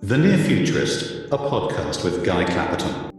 The Near Futurist, a podcast with Guy Clapperton.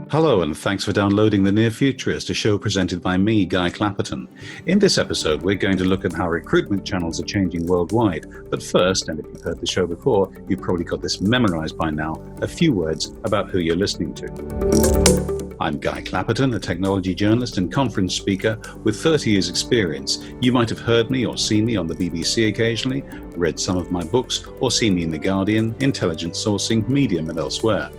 Hello, and thanks for downloading The Near Futurist, a show presented by me, Guy Clapperton. In this episode, we're going to look at how recruitment channels are changing worldwide. But first, and if you've heard the show before, you've probably got this memorized by now, a few words about who you're listening to. I'm Guy Clapperton, a technology journalist and conference speaker with 30 years' experience. You might have heard me or seen me on the BBC occasionally, read some of my books, or seen me in The Guardian, Intelligence Sourcing, Medium, and elsewhere.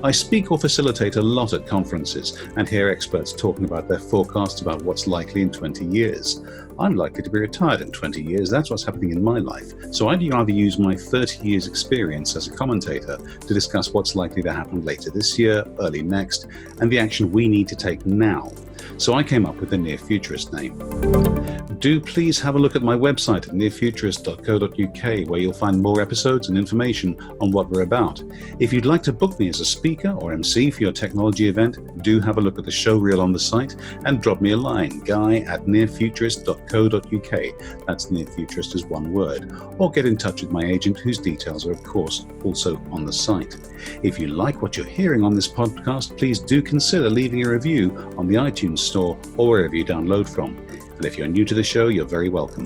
I speak or facilitate a lot at conferences and hear experts talking about their forecasts about what's likely in 20 years. I'm likely to be retired in 20 years, that's what's happening in my life. So I'd rather use my 30 years experience as a commentator to discuss what's likely to happen later this year, early next, and the action we need to take now. So I came up with the Near Futurist name. Do please have a look at my website at nearfuturist.co.uk, where you'll find more episodes and information on what we're about. If you'd like to book me as a speaker or MC for your technology event, do have a look at the show reel on the site and drop me a line, guy@nearfuturist.co.uk. That's Near Futurist as one word. Or get in touch with my agent, whose details are, of course, also on the site. If you like what you're hearing on this podcast, please do consider leaving a review on the iTunes Store or wherever you download from. And if you're new to the show, you're very welcome.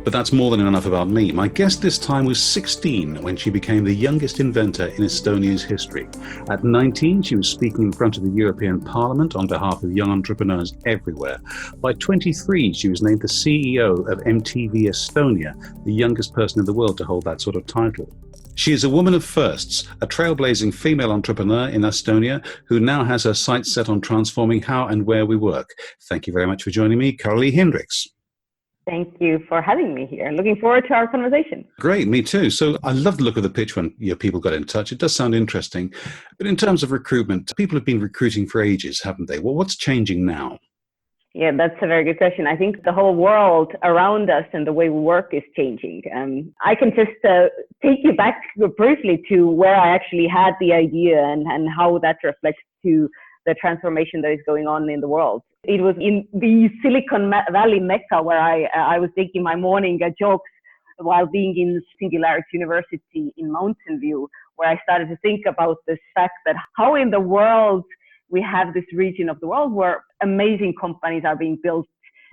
But that's more than enough about me. My guest this time was 16 when she became the youngest inventor in Estonia's history. At 19, she was speaking in front of the European Parliament on behalf of young entrepreneurs everywhere. By 23, she was named the CEO of MTV Estonia, the youngest person in the world to hold that sort of title. She is a woman of firsts, a trailblazing female entrepreneur in Estonia who now has her sights set on transforming how and where we work. Thank you very much for joining me, Karoli Hindriks. Thank you for having me here. Looking forward to our conversation. Great, me too. So I love the look of the pitch when your people got in touch. It does sound interesting. But in terms of recruitment, people have been recruiting for ages, haven't they? Well, what's changing now? Yeah, that's a very good question. I think the whole world around us and the way we work is changing. I can just take you back briefly to where I actually had the idea and how that reflects to the transformation that is going on in the world. It was in the Silicon Valley Mecca where I was taking my morning jokes while being in Singularity University in Mountain View, where I started to think about this fact that how in the world we have this region of the world where amazing companies are being built.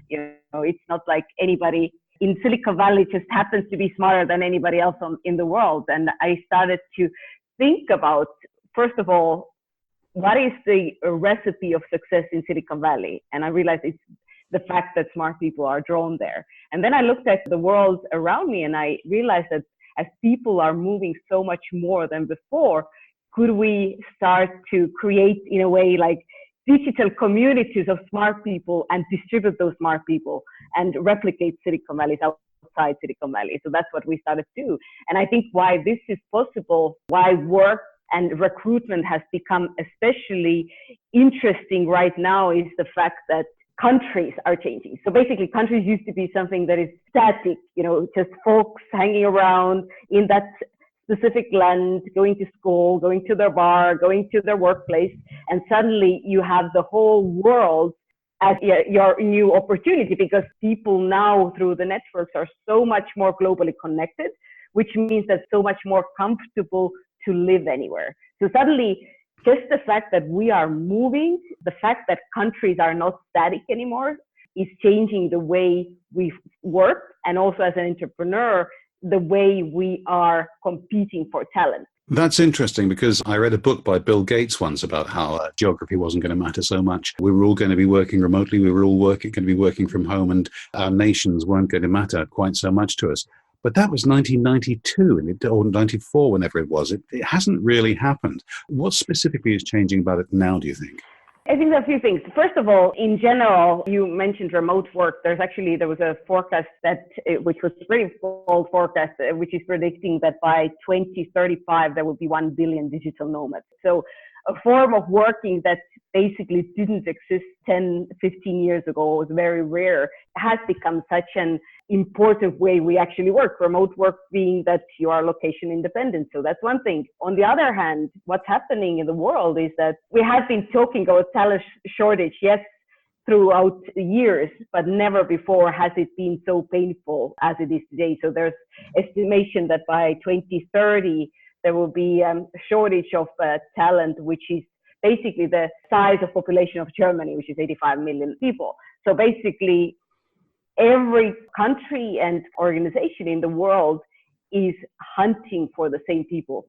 You know, it's not like anybody in Silicon Valley just happens to be smarter than anybody else in the world. And I started to think about, first of all, what is the recipe of success in Silicon Valley? And I realized it's the fact that smart people are drawn there. And then I looked at the world around me and I realized that as people are moving so much more than before, could we start to create, in a way, like digital communities of smart people and distribute those smart people and replicate Silicon Valley outside Silicon Valley? So that's what we started to do. And I think why this is possible, why work and recruitment has become especially interesting right now is the fact that countries are changing. So basically countries used to be something that is static, you know, just folks hanging around in that specific land, going to school, going to their bar, going to their workplace, and suddenly you have the whole world as your new opportunity, because people now through the networks are so much more globally connected, which means that so much more comfortable to live anywhere. So suddenly, just the fact that we are moving, the fact that countries are not static anymore is changing the way we work, and also as an entrepreneur, the way we are competing for talent. That's interesting because I read a book by Bill Gates once about how geography wasn't going to matter so much. We were all going to be working remotely. We were all going to be working from home, and our nations weren't going to matter quite so much to us. But that was 1992 or 94, whenever it was. It hasn't really happened. What specifically is changing about it now, do you think? I think there are a few things. First of all, in general, you mentioned remote work. There was a forecast which was a pretty bold forecast, which is predicting that by 2035, there will be 1 billion digital nomads. So a form of working that basically didn't exist 10, 15 years ago, was very rare, has become such an important way we actually work. Remote work being that you are location independent. So that's one thing. On the other hand, what's happening in the world is that we have been talking about talent shortage. Yes, throughout the years, but never before has it been so painful as it is today. So there's estimation that by 2030, there will be a shortage of talent, which is basically the size of population of Germany, which is 85 million people. So basically, every country and organization in the world is hunting for the same people,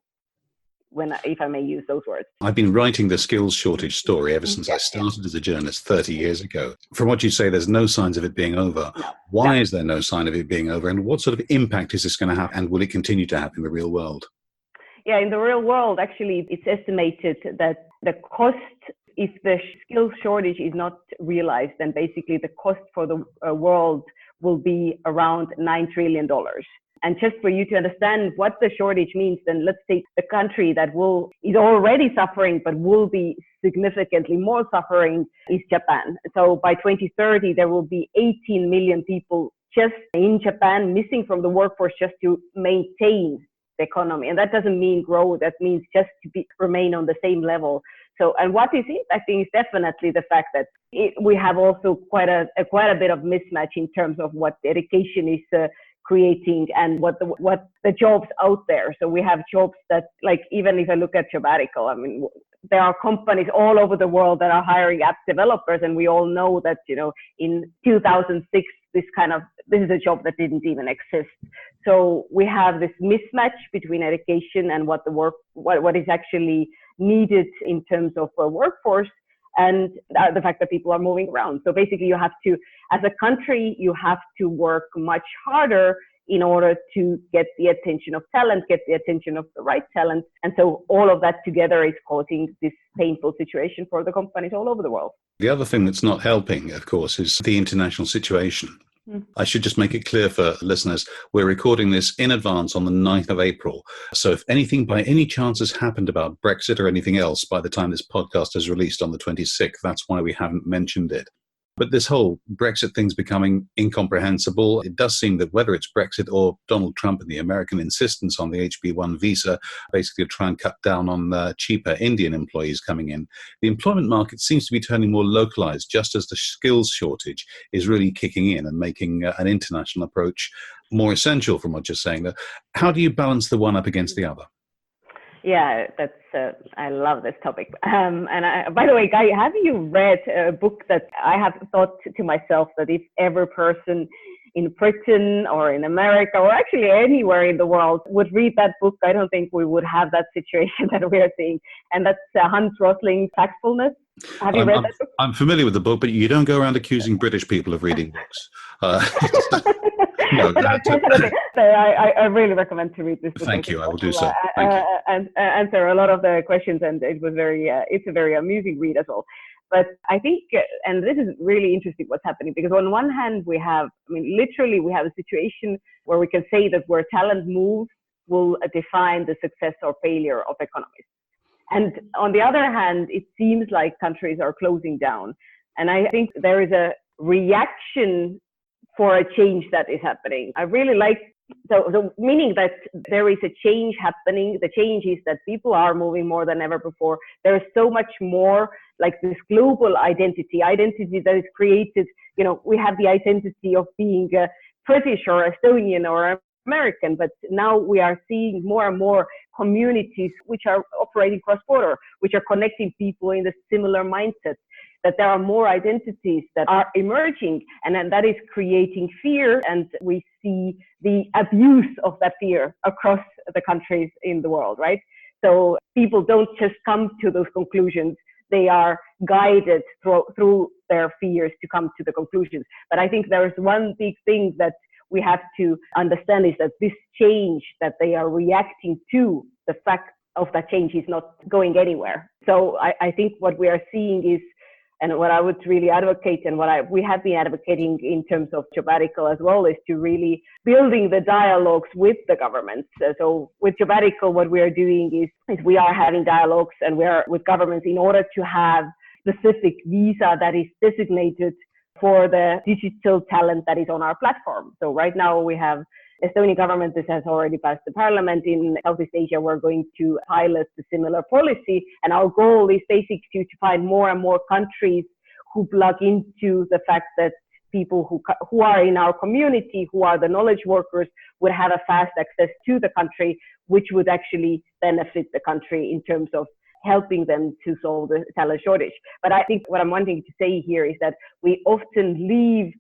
if I may use those words. I've been writing the skills shortage story ever since I started as a journalist 30 years ago. From what you say, there's no signs of it being over. No. Why is there no sign of it being over? And what sort of impact is this going to have? And will it continue to have in the real world? Yeah, in the real world, actually, it's estimated that the cost, if the skills shortage is not realized, then basically the cost for the world will be around $9 trillion. And just for you to understand what the shortage means, then let's take the country that is already suffering, but will be significantly more suffering is Japan. So by 2030, there will be 18 million people just in Japan missing from the workforce just to maintain the economy. And that doesn't mean grow. That means just to remain on the same level. So, and what is impacting is definitely the fact that we have also quite a bit of mismatch in terms of what education is creating and what the jobs out there. So we have jobs that, like, even if I look at Jobbatical, I mean, there are companies all over the world that are hiring app developers, and we all know that, in 2006, this is a job that didn't even exist. So we have this mismatch between education and what is actually needed in terms of a workforce, and the fact that people are moving around. So basically, you have to, as a country, you have to work much harder in order to get the attention of talent, get the attention of the right talent. And so all of that together is causing this painful situation for the companies all over the world. The other thing that's not helping, of course, is the international situation. I should just make it clear for listeners, we're recording this in advance on the 9th of April. So if anything by any chance has happened about Brexit or anything else by the time this podcast is released on the 26th, that's why we haven't mentioned it. But this whole Brexit thing's becoming incomprehensible. It does seem that whether it's Brexit or Donald Trump and the American insistence on the HB1 visa, basically to try and cut down on cheaper Indian employees coming in, the employment market seems to be turning more localized, just as the skills shortage is really kicking in and making an international approach more essential from what you're saying. How do you balance the one up against the other? Yeah, I love this topic. By the way, Guy, have you read a book that I have thought to myself that if every person in Britain or in America or actually anywhere in the world would read that book, I don't think we would have that situation that we are seeing. And that's Hans Rosling's Factfulness. Have you read that book? I'm familiar with the book, but you don't go around accusing British people of reading books. No, I really recommend to read this book. Thank you. I will do so. Thank you. And answer a lot of the questions, and it was it's a very amusing read as well. But I think, and this is really interesting what's happening, because on one hand literally we have a situation where we can say that where talent moves will define the success or failure of economies. And on the other hand, it seems like countries are closing down. And I think there is a reaction for a change that is happening. I really like, so meaning that there is a change happening. The change is that people are moving more than ever before. There is so much more like this global identity that is created. We have the identity of being British or Estonian or American, but now we are seeing more and more communities which are operating cross-border, which are connecting people in the similar mindset, that there are more identities that are emerging, and then that is creating fear, and we see the abuse of that fear across the countries in the world, right? So people don't just come to those conclusions. They are guided through their fears to come to the conclusions. But I think there is one big thing that we have to understand is that this change that they are reacting to, the fact of that change is not going anywhere. So I think what we are seeing is, and what I would really advocate, and we have been advocating in terms of Jobbatical as well, is to really building the dialogues with the governments. So with Jobbatical, what we are doing is we are having dialogues and we are with governments in order to have specific visa that is designated for the digital talent that is on our platform. So right now we have Estonian government. This has already passed the parliament. In Southeast Asia, we're going to pilot a similar policy. And our goal is basically to find more and more countries who plug into the fact that people who are in our community, who are the knowledge workers, would have a fast access to the country, which would actually benefit the country in terms of helping them to solve the talent shortage. But I think what I'm wanting to say here is that we often leave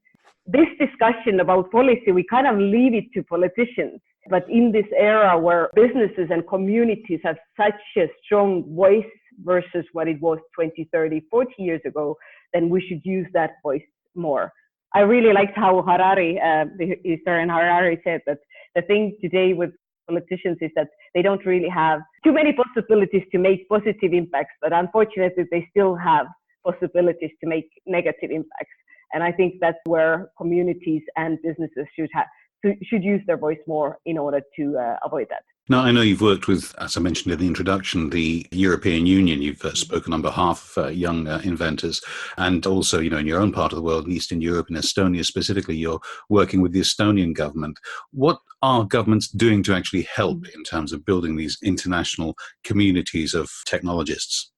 this discussion about policy, we kind of leave it to politicians. But in this era where businesses and communities have such a strong voice versus what it was 20, 30, 40 years ago, then we should use that voice more. I really liked how the historian Harari said that the thing today with politicians is that they don't really have too many possibilities to make positive impacts, but unfortunately they still have possibilities to make negative impacts. And I think that's where communities and businesses should use their voice more in order to avoid that. Now, I know you've worked with, as I mentioned in the introduction, the European Union. You've spoken on behalf of young inventors, and also, in your own part of the world, Eastern Europe and Estonia specifically, you're working with the Estonian government. What are governments doing to actually help in terms of building these international communities of technologists?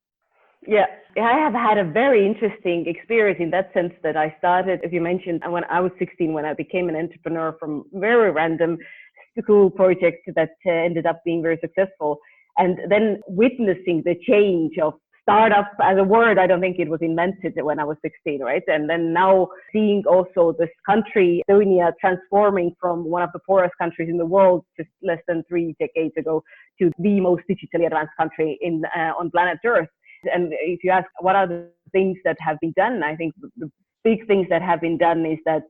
Yeah, I have had a very interesting experience in that sense that I started, as you mentioned, when I was 16, when I became an entrepreneur from very random school project that ended up being very successful. And then witnessing the change of startup as a word, I don't think it was invented when I was 16, right? And then now seeing also this country, Estonia, transforming from one of the poorest countries in the world just less than 3 decades ago to the most digitally advanced country on planet Earth. And if you ask what are the things that have been done, I think the big things that have been done is that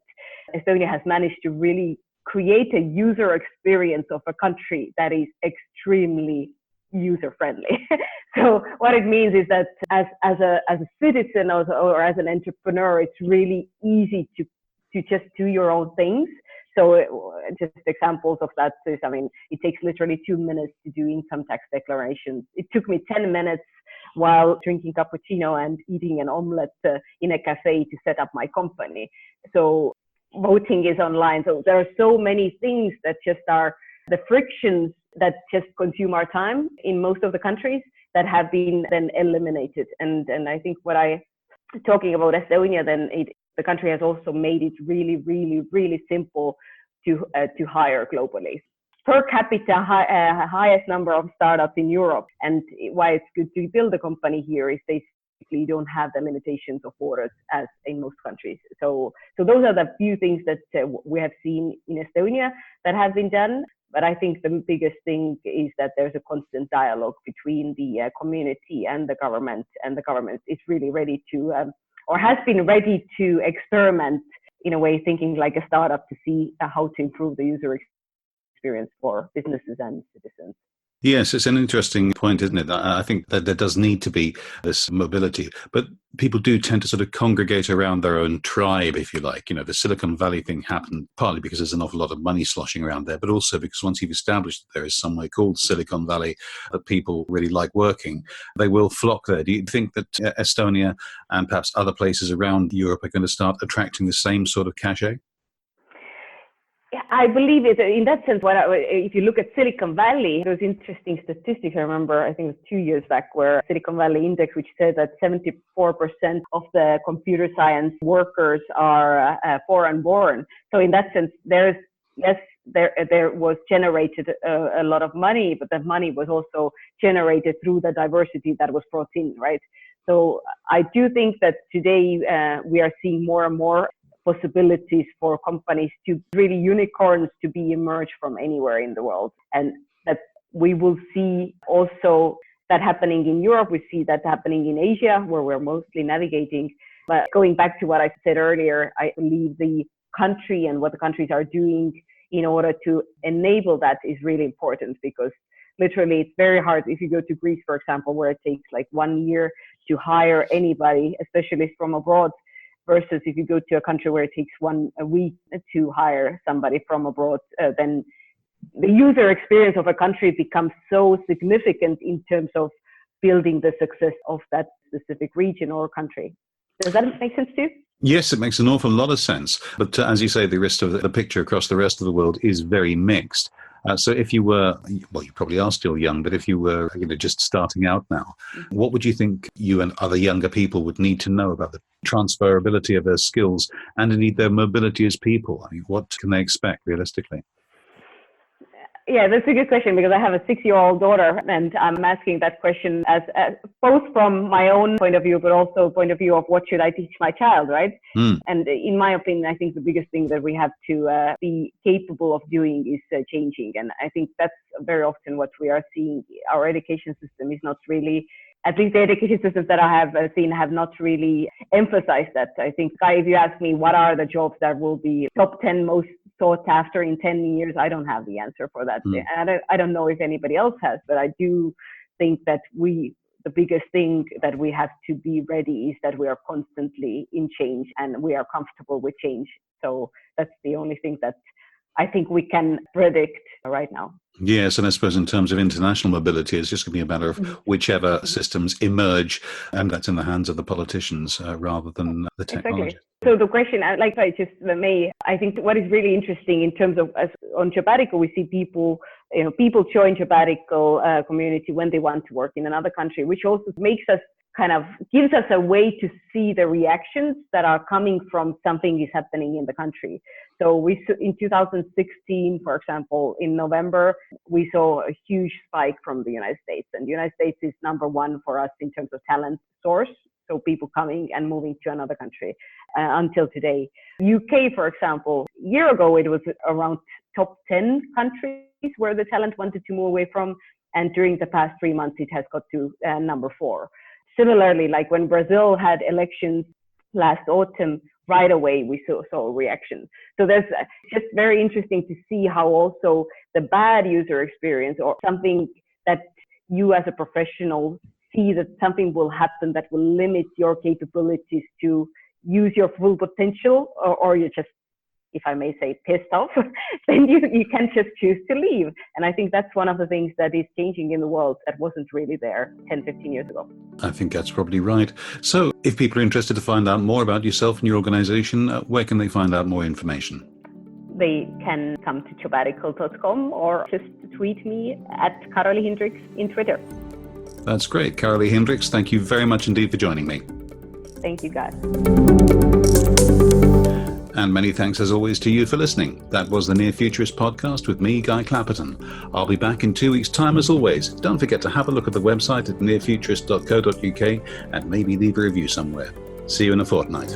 Estonia has managed to really create a user experience of a country that is extremely user friendly. So what it means is that as a citizen or as an entrepreneur, it's really easy to just do your own things. So just examples of that is, it takes literally 2 minutes to do income tax declarations. It took me 10 minutes while drinking cappuccino and eating an omelette in a cafe to set up my company. So voting is online. So there are so many things that just are the frictions that just consume our time in most of the countries that have been then eliminated. And I think talking about Estonia, then the country has also made it really, really, really simple to hire globally. Per capita, highest number of startups in Europe. And why it's good to build a company here is basically you don't have the limitations of borders as in most countries. So those are the few things that we have seen in Estonia that have been done. But I think the biggest thing is that there's a constant dialogue between the community and the government is really ready to, or has been ready to experiment in a way, thinking like a startup to see how to improve the user experience for businesses and citizens. Yes, it's an interesting point, isn't it? I think that there does need to be this mobility, but people do tend to sort of congregate around their own tribe, if you like. The Silicon Valley thing happened partly because there's an awful lot of money sloshing around there, but also because once you've established that there is somewhere called Silicon Valley that people really like working, they will flock there. Do you think that Estonia and perhaps other places around Europe are going to start attracting the same sort of cachet? I believe it in that sense. If you look at Silicon Valley, there was interesting statistics. I remember, I think it was 2 years back, where Silicon Valley Index, which said that 74% of the computer science workers are foreign born. So in that sense, there was generated a lot of money, but that money was also generated through the diversity that was brought in, right? So I do think that today we are seeing more and more possibilities for companies to really unicorns to be emerged from anywhere in the world. And that we will see also that happening in Europe. We see that happening in Asia, where we're mostly navigating. But going back to what I said earlier, I believe the country and what the countries are doing in order to enable that is really important, because literally it's very hard. If you go to Greece, for example, where it takes like 1 year to hire anybody, especially from abroad, versus if you go to a country where it takes a week to hire somebody from abroad, then the user experience of a country becomes so significant in terms of building the success of that specific region or country. Does that make sense too? Yes, it makes an awful lot of sense. But as you say, the rest of the picture across the rest of the world is very mixed. So if you were, well, you probably are still young, but if you were just starting out now, what would you think you and other younger people would need to know about the transferability of their skills and indeed their mobility as people? I mean, what can they expect realistically? Yeah, that's a good question, because I have a 6-year-old daughter, and I'm asking that question as both from my own point of view, but also point of view of what should I teach my child, right? And in my opinion, I think the biggest thing that we have to be capable of doing is changing. And I think that's very often what we are seeing. Our education system is not really, at least the education systems that I have seen, have not really emphasized that. I think, Guy, if you ask me what are the jobs that will be top 10 most sought after in 10 years, I don't have the answer for that. And I don't know if anybody else has, but I do think that the biggest thing that we have to be ready is that we are constantly in change and we are comfortable with change. So that's the only thing that I think we can predict right now. Yes, and I suppose in terms of international mobility, it's just going to be a matter of whichever systems emerge, and that's in the hands of the politicians rather than the technology. Exactly. So the question, I think what is really interesting in terms of on Jobbatical, we see people join Jobbatical community when they want to work in another country, which also makes us gives us a way to see the reactions that are coming from something is happening in the country. So in 2016, for example, in November, we saw a huge spike from the United States, and the United States is number one for us in terms of talent source. So people coming and moving to another country until today. UK, for example, a year ago, it was around top 10 countries where the talent wanted to move away from. And during the past 3 months, it has got to number 4. Similarly, like when Brazil had elections last autumn, right away we saw a reaction. So there's just very interesting to see how also the bad user experience, or something that you as a professional see that something will happen that will limit your capabilities to use your full potential, or you're just, if I may say, pissed off, then you can just choose to leave. And I think that's one of the things that is changing in the world that wasn't really there 10, 15 years ago. I think that's probably right. So if people are interested to find out more about yourself and your organization, where can they find out more information? They can come to jobbatical.com or just tweet me at Karoli Hindriks in Twitter. That's great. Karoli Hindriks, thank you very much indeed for joining me. Thank you, guys. And many thanks as always to you for listening. That was the Near Futurist podcast with me, Guy Clapperton. I'll be back in 2 weeks' time as always. Don't forget to have a look at the website at nearfuturist.co.uk and maybe leave a review somewhere. See you in a fortnight.